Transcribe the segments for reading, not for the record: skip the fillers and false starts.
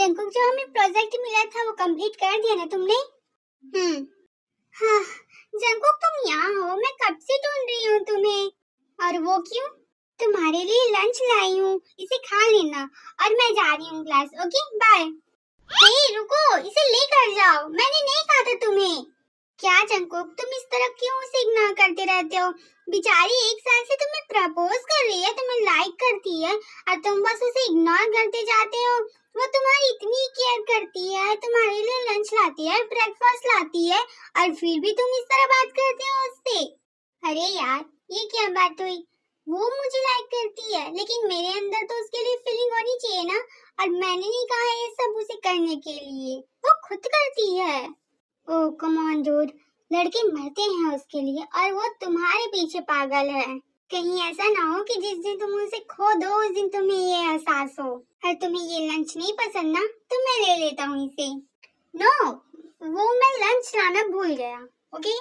Jungkook, जो हमें project मिला था वो कंप्लीट कर दिया ना तुमने? हाँ, जंकुक तुम यहाँ हो, मैं कब से ढूंढ रही हूँ तुम्हें। और वो क्यों? तुम्हारे लिए लंच लाई हूँ, इसे खा लेना और मैं जा रही हूँ क्लास। Okay bye. हे रुको, इसे लेकर जाओ, मैंने नहीं कहा था तुम्हें। क्या जंकुक, तुम इस तरह क्यों उसे इग्नोर करते रहते हो? बेचारी 1 साल से तुम्हें प्रपोज कर रही है, तुम्हें लाइक करती है और तुम बस उसे इग्नोर करते जाते हो। वो तुम्हारी इतनी केयर करती है, तुम्हारे लिए लंच लाती है, ब्रेकफास्ट लाती है और फिर भी तुम इस तरह बात करते हो उससे। अरे यार, ये क्या बात हुई? वो मुझे लाइक करती है लेकिन मेरे अंदर तो उसके लिए फीलिंग होनी चाहिए ना। और मैंने नहीं कहा ये सब उसे करने के लिए, वो खुद करती है। ओह कम ऑन डूड, लड़के मरते हैं उसके लिए और वो तुम्हारे पीछे पागल है। कहीं ऐसा ना हो कि जिस दिन तुम उसे खो दो उस दिन तुम्हें ये एहसास हो। और तुम्हें ये लंच नहीं पसंद ना, तो मैं ले लेता हूँ इसे। नो, वो मैं लंच लाना भूल गया। ओके,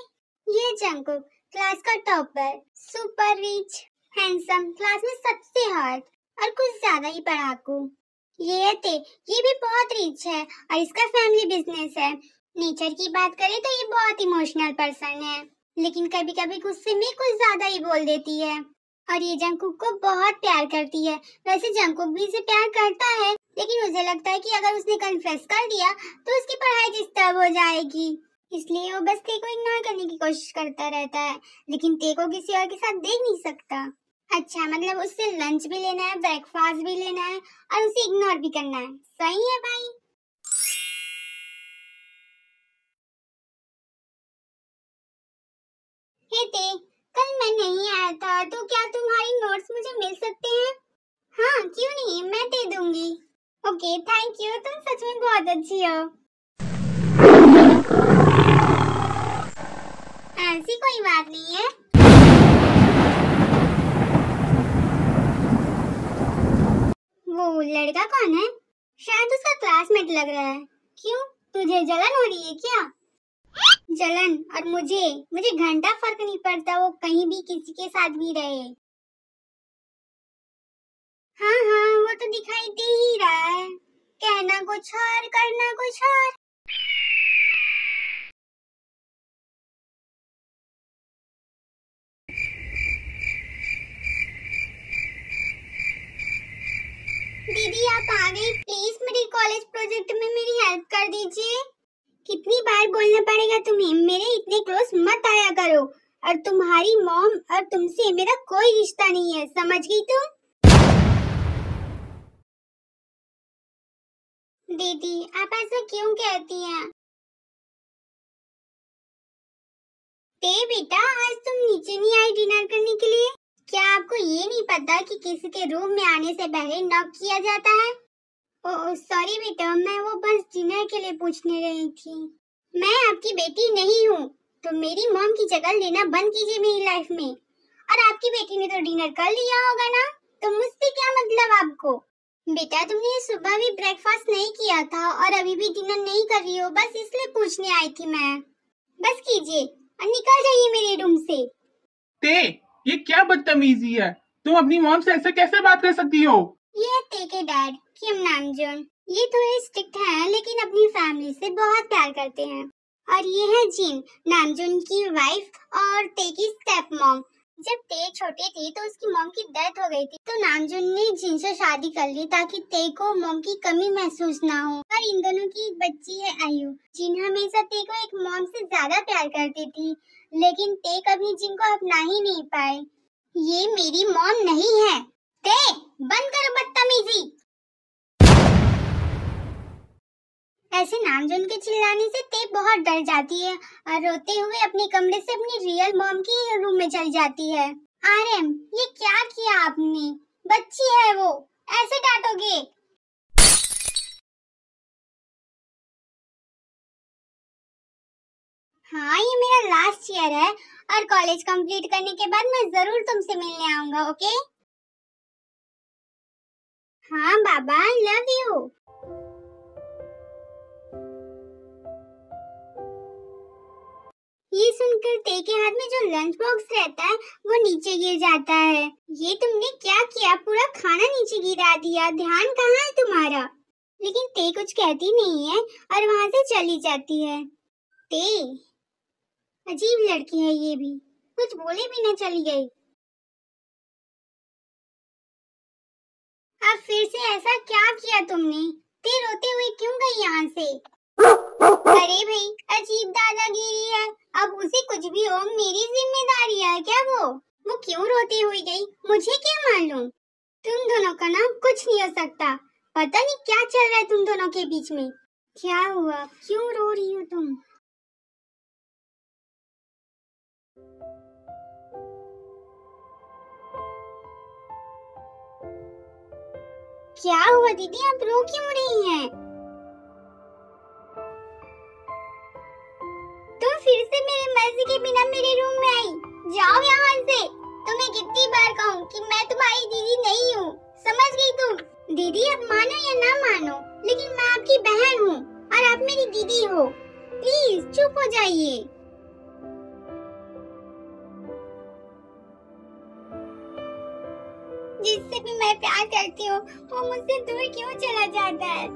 ये जंकुक क्लास का topper, super rich, handsome, class में सबसे हॉट और कुछ ज्यादा ही पढ़ाकू। ये भी बहुत रिच है और इसका फैमिली बिजनेस है। नेचर की बात करें तो ये बहुत इमोशनल पर्सन है, लेकिन कभी कभी गुस्से में कुछ ज्यादा ही बोल देती है। और ये जंकुक को बहुत प्यार करती है। वैसे जंकुक भी इसे प्यार करता है, लेकिन मुझे लगता है कि अगर उसने कन्फेस कर दिया तो उसकी पढ़ाई डिस्टर्ब हो जाएगी, इसलिए वो बस ते को इग्नोर करने की कोशिश करता रहता है। लेकिन ते को किसी और के साथ देख नहीं सकता। अच्छा, मतलब उससे लंच भी लेना है, ब्रेकफास्ट भी लेना है और उसे इग्नोर भी करना है। सही है भाई। हे ते, कल मैं नहीं आया था तो क्या तुम्हारी नोट्स मुझे मिल सकते हैं? हाँ क्यों नहीं, मैं दे दूंगी। ओके थैंक यू, तुम सच में बहुत अच्छी हो। ऐसी कोई बात नहीं है। वो लड़का कौन है? शायद उसका क्लासमेट लग रहा है। क्यों, तुझे जलन हो रही है क्या? जलन और मुझे घंटा फर्क नहीं पड़ता, वो कहीं भी किसी के साथ भी रहे। हाँ हाँ, वो तो दिखाई दे ही रहा है, कहना कुछ और करना कुछ और। दीदी आप आ गई, प्लीज मेरे कॉलेज प्रोजेक्ट में मेरी हेल्प कर दीजिए। कितनी बार बोलना पड़ेगा तुम्हें, मेरे इतने क्लोज मत आया करो। और तुम्हारी मॉम और तुमसे मेरा कोई रिश्ता नहीं है, समझ गई तुम? दीदी आप ऐसा क्यों कहती हैं? ते बेटा, आज तुम नीचे नहीं आई डिनर करने के लिए? क्या आपको ये नहीं पता कि किसी के रूम में आने से पहले नॉक किया जाता है? ओह सॉरी बेटा, मैं वो बस डिनर के लिए पूछने रही थी। मैं आपकी बेटी नहीं हूँ, तो मेरी मॉम की जगह लेना बंद कीजिए मेरी लाइफ में। और आपकी बेटी ने तो डिनर कर लिया होगा ना, तो मुझसे क्या मतलब आपको? बेटा तुमने सुबह भी ब्रेकफास्ट नहीं किया था और अभी भी डिनर नहीं कर रही हो, बस इसलिए पूछने आई थी मैं। बस कीजिए और निकल जाइए मेरे रूम से। ते, ये क्या बदतमीजी है? तुम अपनी मॉम से ऐसे कैसे बात कर सकती हो? ये ते के डैड किम नामजून, ये थोड़े स्ट्रिक्ट हैं लेकिन अपनी फैमिली से बहुत प्यार करते हैं। और ये है जिन, नामजून की वाइफ और ते की स्टेप मॉम। जब ते छोटे थे तो उसकी मॉम की डेथ हो गई थी, तो नामजून ने जिन से शादी कर ली ताकि ते को मॉम की कमी महसूस ना हो। और इन दोनों की एक बच्ची है आयु। जिन हमेशा ते को एक मॉम से ज्यादा प्यार करती थी, लेकिन ते कभी जिन को अपना ही नहीं पाए। ये मेरी मॉम नहीं है। ते बंद करो बदतमीजी। ऐसे नामजून के चिल्लाने से ते बहुत डर जाती है और रोते हुए अपने कमरे से अपनी रियल मॉम की रूम में चली जाती है। आरएम, ये क्या किया आपने? बच्ची है वो, ऐसे डांटोगे? हाँ ये मेरा लास्ट ईयर है और कॉलेज कंप्लीट करने के बाद मैं जरूर तुमसे मिलने आऊंगा। ओके? हाँ बाबा, आई लव यू। ये सुनकर ते के हाथ में जो लंच बॉक्स रहता है वो नीचे गिर जाता है। ये तुमने क्या किया? पूरा खाना नीचे गिरा दिया, ध्यान कहाँ है तुम्हारा? लेकिन ते कुछ कहती नहीं है और वहां से चली जाती है। ते अजीब लड़की है ये भी, कुछ बोले भी न चली गई। अब फिर से ऐसा क्या किया तुमने? ते रोते हुए क्यों गई यहाँ से? अरे भाई, अजीब दादागिरी है। अब उसे कुछ भी हो मेरी जिम्मेदारी है क्या? वो क्यों रोती हुई गई, मुझे क्या मालूम। तुम दोनों का ना कुछ नहीं हो सकता। पता नहीं क्या चल रहा है तुम दोनों के बीच में। क्या हुआ, क्यों रो रही हो तुम? क्या हुआ दीदी, आप रो क्यों रही हैं? तुम फिर से मेरे मर्जी के बिना मेरे रूम में आई। जाओ यहाँ से। तुम्हें कितनी बार कहूँ कि मैं तुम्हारी दीदी नहीं हूँ, समझ गई तुम? दीदी अब मानो या ना मानो, लेकिन मैं आपकी बहन हूँ और आप मेरी दीदी हो। प्लीज चुप हो जाइए। जिससे भी मैं प्यार करती हूँ वो मुझसे दूर क्यों चला जाता है?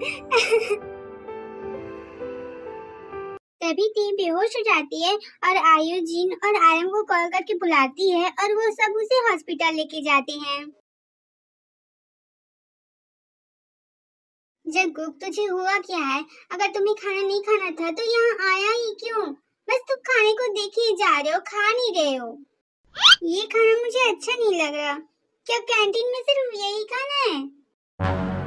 तभी टी बेहोश हो जाती है और आयु, जीन और आरम को कॉल करके बुलाती है और वो सब उसे हॉस्पिटल लेके जाते हैं। जगुक, तुझे हुआ क्या है? अगर तुम्हें खाना नहीं खाना था तो यहाँ आया ही क्यों? बस तुम खाने को देखे ही जा रहे हो, खा नहीं रहे हो। ये खाना मुझे अच्छा नहीं लग रहा। क्या कैंटीन में सिर्फ यही खाना है?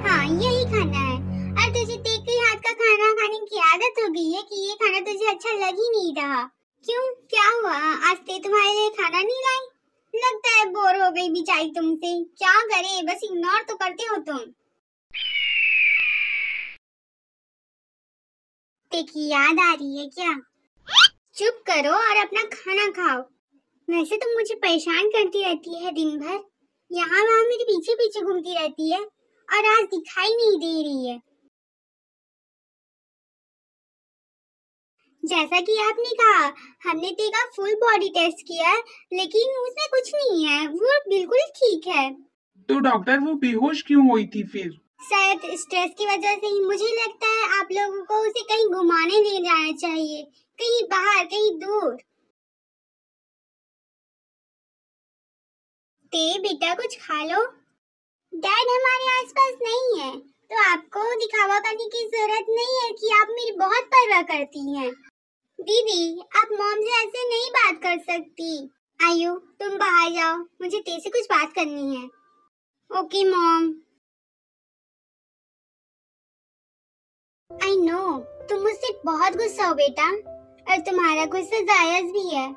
हाँ, यही खाना है। और तुझे देख के हाथ का खाना खाने की आदत हो गई है कि ये खाना तुझे अच्छा लग ही नहीं रहा। क्यों, क्या हुआ? आज ते तुम्हारे लिए खाना नहीं लाई? लगता है बोर हो गई बेचारी तुमसे। क्या करे, बस इग्नोर तो करते हो तुम। ते की याद आ रही है क्या? चुप करो और अपना खाना खाओ। वैसे तो मुझे परेशान करती रहती है दिन भर, यहाँ वहाँ मेरे पीछे पीछे घूमती रहती है और आज दिखाई नहीं दे रही है। जैसा कि आपने कहा, हमने तेरा फुल बॉडी टेस्ट किया लेकिन उसमें कुछ नहीं है, वो बिल्कुल ठीक है। तो डॉक्टर वो बेहोश क्यों हुई थी फिर? शायद स्ट्रेस की वजह से ही। मुझे लगता है आप लोगों को उसे कहीं घुमाने ले जाना चाहिए, कहीं बाहर, कहीं दूर। ते बेटा कुछ खा लो। डैड हमारे आसपास नहीं है, तो आपको दिखावा करने की जरूरत नहीं है कि आप मेरी बहुत परवाह करती हैं। दीदी, आप मॉम से ऐसे नहीं बात कर सकती। आयु, तुम बाहर जाओ, मुझे ते से कुछ बात करनी है। Okay mom. आई नो, तुम मुझसे बहुत गुस्सा हो बेटा, और तुम्हारा गुस्सा जायज भी है,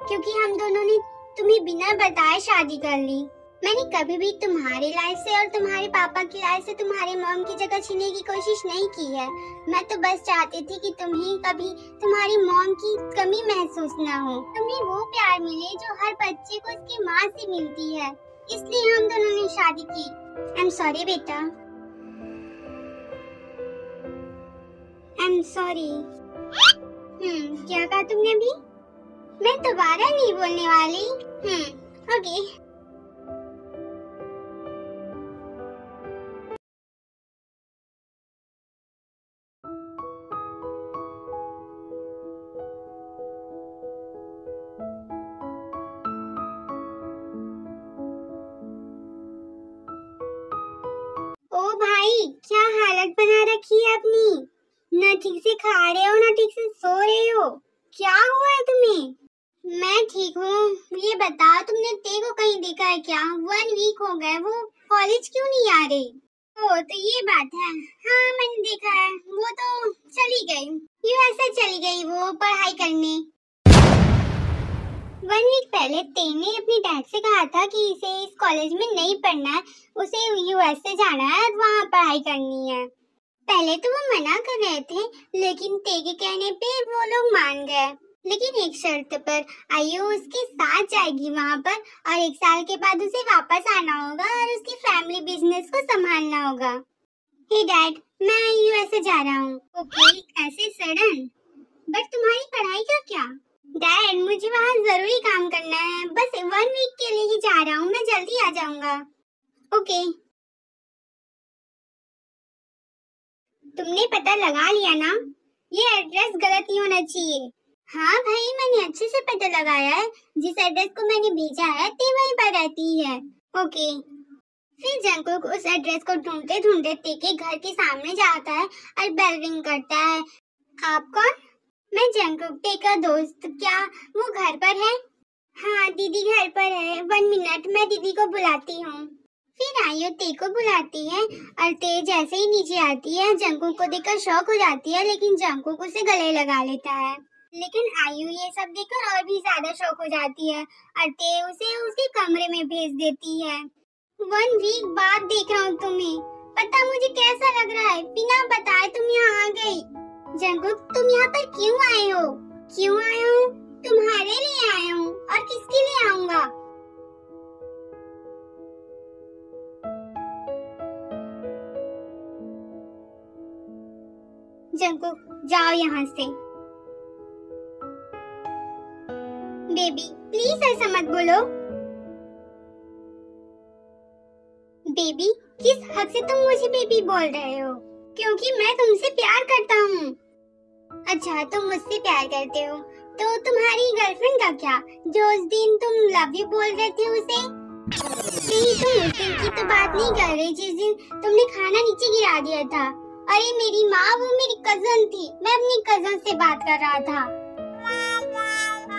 क्योंकि हम दोनों ने तुम्हें बिना बताए शादी कर ली। मैंने कभी भी तुम्हारी लाइफ से और तुम्हारे पापा की लाइफ से तुम्हारे मॉम की जगह छीनने की कोशिश नहीं की है। मैं तो बस चाहती थी कि तुम्हें कभी तुम्हारी मॉम की कमी महसूस न हो, तुम्हें वो प्यार मिले जो हर बच्चे को उसकी माँ से मिलती है। इसलिए हम दोनों ने शादी की। आई एम सॉरी बेटा। I am sorry. क्या कहा तुमने अभी? मैं दोबारा नहीं बोलने वाली। ओके। ओ भाई, क्या हालत बना रखी है अपनी। न ठीक से खा रहे हो, न ठीक से सो रहे हो। क्या हुआ है तुम्हें? मैं ठीक हूँ। ये बताओ, तुमने ते को कहीं देखा है क्या? 1 वीक हो गए, वो कॉलेज क्यों नहीं आ रही? ओ, तो ये बात है। हाँ, मैंने देखा है। वो तो चली गई, यूएसए चली गई वो पढ़ाई करने। 1 वीक पहले तेने अपने डैड से कहा था कि इसे इस कॉलेज में नहीं पढ़ना है, उसे यूएसए जाना है और वहाँ पढ़ाई करनी है। पहले तो वो मना कर रहे थे, लेकिन ते के कहने पे वो लोग मान गए। लेकिन एक शर्त पर, आयु उसके साथ जाएगी वहाँ पर, और 1 साल के बाद उसे वापस आना होगा और उसकी फैमिली बिजनेस को संभालना होगा। हे डैड, मैं यूएसए जा रहा हूँ। ओके, ऐसे सडन? बट तुम्हारी पढ़ाई का क्या? डैड, मुझे वहाँ जरूरी काम करना है, बस 1 वीक के लिए ही जा रहा हूँ, मैं जल्दी आ जाऊंगा। ओके। तुमने पता लगा लिया ना? ये एड्रेस गलत नहीं होना चाहिए। हाँ भाई, मैंने अच्छे से पता लगाया है। जिस एड्रेस को मैंने भेजा है ते वहीं पर रहती है। ओके। फिर जंगकुक उस एड्रेस को ढूंढते ढूंढते ते के घर के सामने जाता है और बेल रिंग करता है। आप कौन? मैं जंगकुक, ते का दोस्त। क्या वो घर पर है? हाँ दीदी घर पर है। 1 मिनट, मैं दीदी को बुलाती हूँ। फिर आयु ते को बुलाती है और ते जैसे ही नीचे आती है जंगकुक को देखकर शॉक हो जाती है, लेकिन जंगकुक उसे गले लगा लेता है। लेकिन आयु ये सब देखकर और भी ज्यादा शॉक हो जाती है और ते उसे उसके कमरे में भेज देती है। 1 वीक बाद देख रहा हूँ तुम्हें। पता मुझे कैसा लग रहा है, बिना बताए तुम यहाँ आ गई। जंगकुक, तुम यहाँ पर क्यों आए हो? क्यों आया हूँ? तुम्हारे लिए आया हूँ। और किसके लिए आऊँगा? जंगकुक, जाओ यहाँ से। बेबी प्लीज ऐसा मत बोलो। बेबी, किस हद से तुम मुझे बेबी बोल रहे हो? क्योंकि मैं तुमसे प्यार करता हूँ। अच्छा, तुम मुझसे प्यार करते हो तो तुम्हारी गर्लफ्रेंड का क्या, जो उस दिन तुम लव यू बोल रहे थे उसे? नहीं, तुम उस दिन की तो बात नहीं कर रही जिस दिन तुमने खाना नीचे गिरा दिया था। अरे मेरी माँ, वो मेरी कजन थी। मैं अपनी कजन से बात कर रहा था।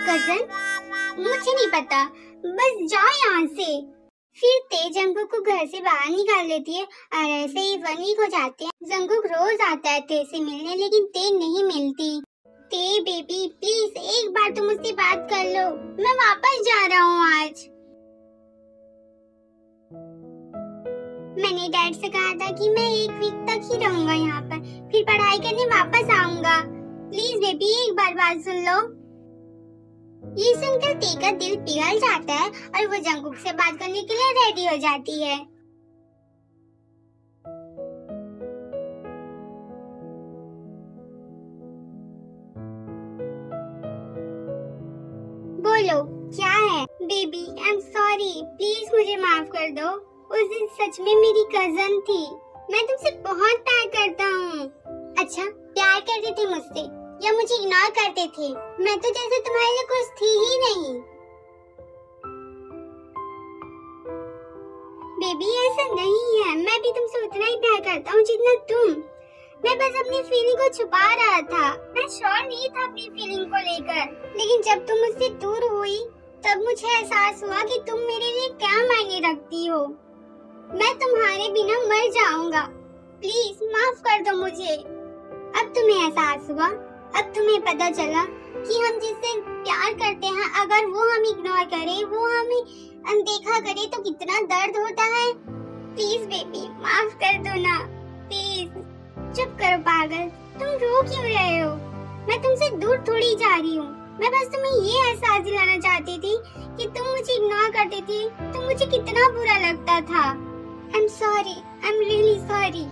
कजन? मुझे नहीं पता, बस जाओ यहाँ से। फिर ते जंगकुक को घर से बाहर निकाल देती है और ऐसे ही 1 वीक हो जाते हैं। जंगकुक रोज आता है ते से मिलने, लेकिन ते नहीं मिलती। ते बेबी प्लीज एक बार तुम मुझसे बात कर लो। मैं वापस जा रहा हूँ आज। मैंने डैड से कहा था कि मैं 1 वीक तक ही रहूंगा यहाँ पर, फिर पढ़ाई करने वापस आऊंगा। प्लीज बेबी एक बार बात सुन लो। ये सुनकर ते का दिल पिघल जाता है और वो जंगकुक से बात करने के लिए रेडी हो जाती है। बोलो क्या है? Baby I am sorry, please मुझे माफ कर दो। उस दिन सच में मेरी कजन थी। मैं तुमसे बहुत प्यार करता हूँ। अच्छा, प्यार करते थे मुझसे या मुझे इग्नोर करते थे? मैं तो जैसे तुम्हारे लिए कुछ थी ही नहीं। बेबी ऐसा नहीं है, मैं भी तुमसे उतना ही प्यार करता हूँ जितना तुम। मैं बस अपनी फीलिंग को छुपा रहा था। मैं श्योर नहीं था अपनी फीलिंग को लेकर, लेकिन जब तुम मुझसे दूर हुई तब मुझे एहसास हुआ कि तुम मेरे लिए क्या मायने रखती हो। मैं तुम्हारे बिना मर जाऊंगा। प्लीज माफ कर दो मुझे। अब तुम्हें एहसास हुआ, अब तुम्हें पता चला कि हम जिससे प्यार करते हैं अगर वो हम इग्नोर करे, वो हमें अनदेखा करे तो कितना दर्द होता है। प्लीज बेबी माफ कर दो ना, प्लीज। चुप करो पागल, तुम रो क्यों रहे हो? मैं तुमसे दूर थोड़ी जा रही हूँ। मैं बस तुम्हें ये एहसास दिलाना चाहती थी कि तुम मुझे इग्नोर करती थी तो मुझे कितना बुरा लगता था। I am sorry, I am really sorry.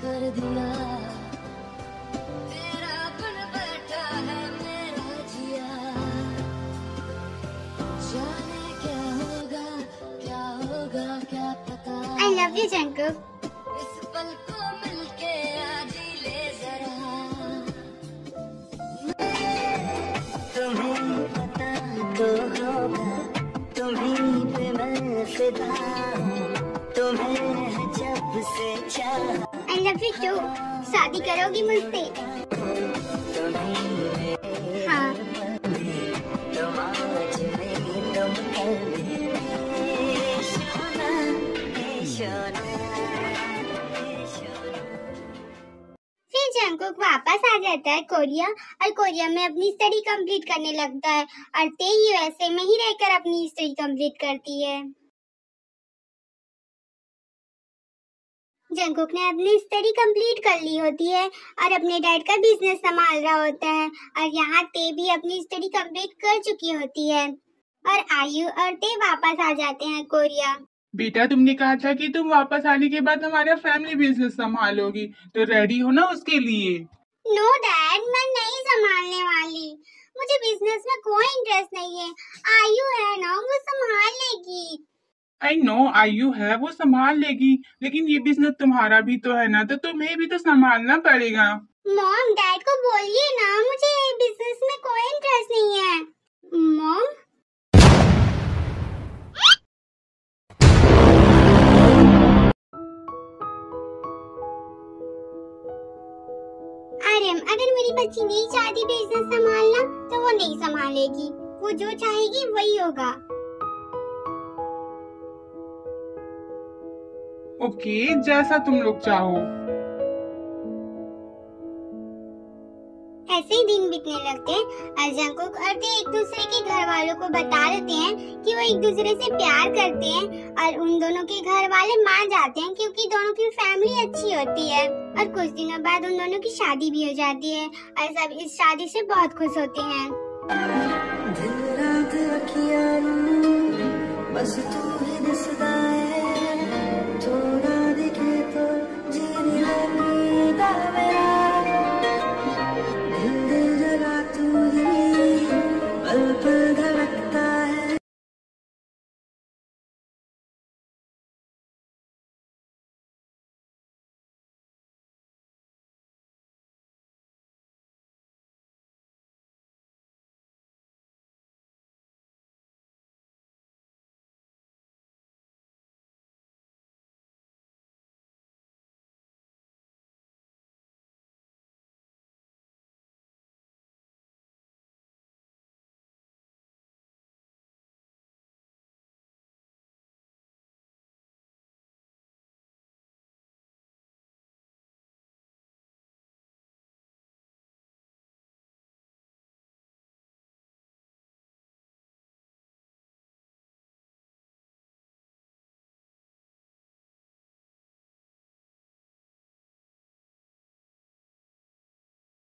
कर दिया तेरा बन बैठा है मेरा जिया, जाने क्या होगा क्या पता। I love you Jungkook. इस पल को मिलके आज ही ले जरा, तुम्हें पता तो होगा, तुम्हीं पे मैं फिदा हूँ, तुम्हें जब से चाहा। I love you too। शादी करोगी मुझसे? हाँ। फिर जंगकुक वापस आ जाता है कोरिया और कोरिया में अपनी स्टडी कंप्लीट करने लगता है और ते यूएसए में ही रहकर अपनी स्टडी कंप्लीट करती है। जंगकुक ने अपनी स्टडी कंप्लीट कर ली होती है और अपने डैड का बिजनेस संभाल रहा होता है और यहाँ ते भी अपनी स्टडी कंप्लीट कर चुकी होती है और आयु और ते वापस आ जाते हैं कोरिया। बेटा, तुमने कहा था कि तुम वापस आने के बाद हमारा फैमिली बिजनेस संभालोगी, तो रेडी हो ना उसके लिए? नो डैड, मैं नहीं संभालने वाली। मुझे बिजनेस में कोई इंटरेस्ट नहीं है। आयु है ना, वो संभाल लेगी। आई नो आयु है वो संभाल लेगी, लेकिन ये बिजनेस तुम्हारा भी तो है ना, तो तुम्हें भी तो संभालना पड़ेगा। मॉम डैड को बोलिए ना, मुझे बिजनेस में कोई इंटरेस्ट नहीं है। मॉम आर्यन, अगर मेरी बच्ची नहीं चाहती बिजनेस संभालना तो वो नहीं संभालेगी, वो जो चाहेगी वही होगा। ओके, जैसा तुम लोग चाहो। ऐसे ही दिन बीतने लगते हैं और जंगकुक और ते एक दूसरे के घर वालों को बता देते हैं कि वो एक दूसरे से प्यार करते हैं, और उन दोनों के घर वाले मान जाते हैं क्योंकि दोनों की फैमिली अच्छी होती है। और कुछ दिनों बाद उन दोनों की शादी भी हो जाती है और सब इस शादी से बहुत खुश होते हैं। दिन रात अखियां बस तू ही दिसदा